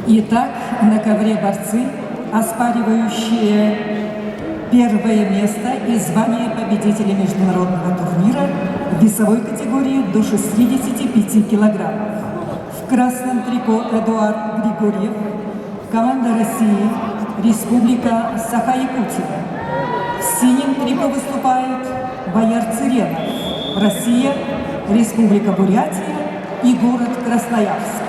Итак, на ковре борцы, оспаривающие первое место и звание победителя международного турнира в весовой категории до 65 килограммов. В красном трико Эдуард Григорьев, команда России, Республика Саха-Якутия. В синем трико выступает Бояр Цыренов, Россия, Республика Бурятия и город Красноярск.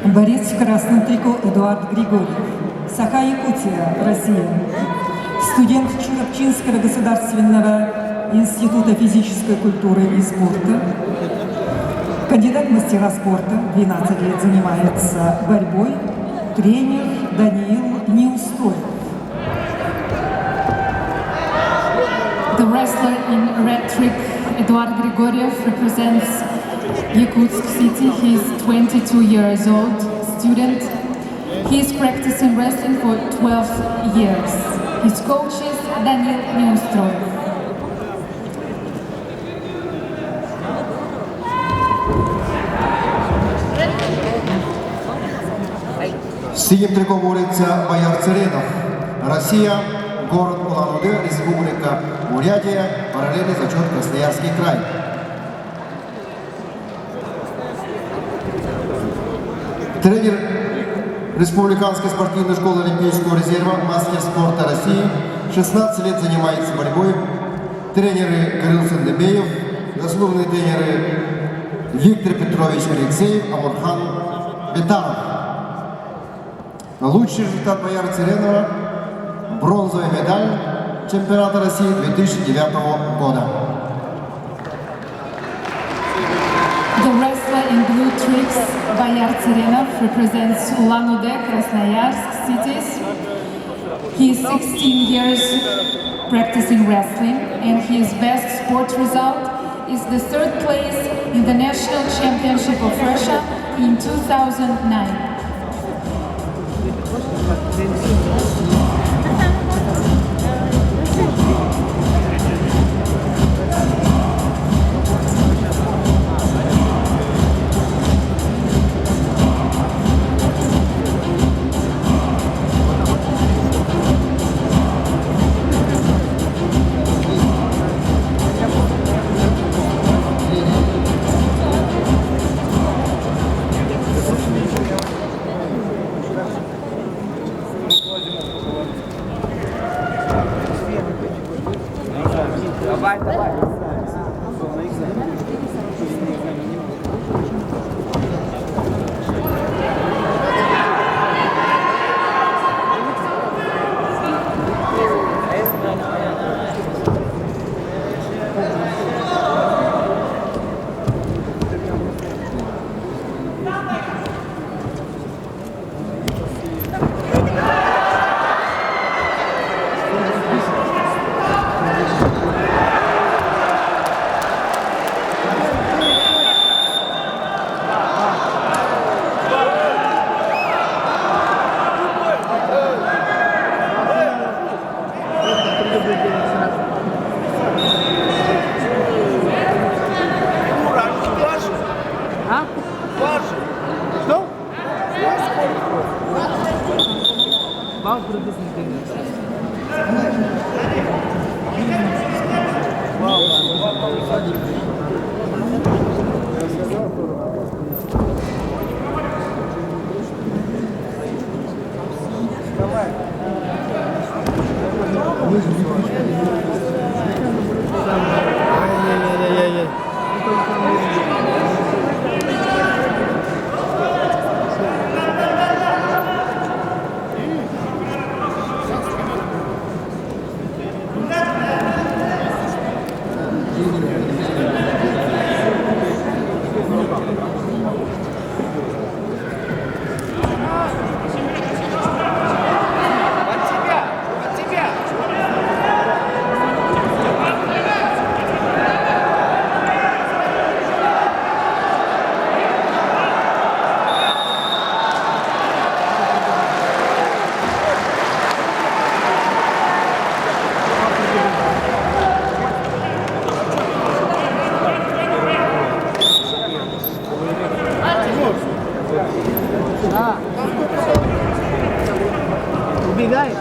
Борец в красном трико Эдуард Григорьев, Саха-Якутия, Россия. Студент Чурапчинского государственного института физической культуры и спорта. Кандидат в мастера спорта, 12 лет занимается борьбой. Тренер Даниил Неустоев. The wrestler in red trick, Eduard Grigoriev, represents Yakutsk City. He is 22 years old, student. He is practicing wrestling for 12 years. His coach is Daniil Neustroyev. В синем трико борется Бояр Цыренов, Россия, город Улан-Удэ, Республика Бурятия, параллельный зачет Красноярский край. Тренер Республиканской спортивной школы Олимпийского резерва, мастер спорта России, 16 лет занимается борьбой. Тренеры Кирилл Сандыбеев, заслуженные тренеры Виктор Петрович Алексеев, Амурхан Бетанов. Лучший результат Бояра Цыренова – бронзовая медаль чемпионата России 2009 года. The wrestler in blue tricks, Boyar Цыренов, represents Ulan-Udэ, Krasnoyarsk cities. He is 16 years practicing wrestling, and his best sport result is the third place in the National Championship of Russia in 2009. Давай. Ай-яй-яй-яй-яй. Убегает.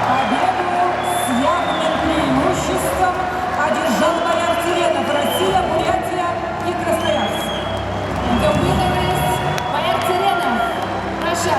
Победу с явным преимуществом одержал Бояр Цыренов, Россия, Бурятия и Красноярск. The winner is Bayar Tserenov, Russia,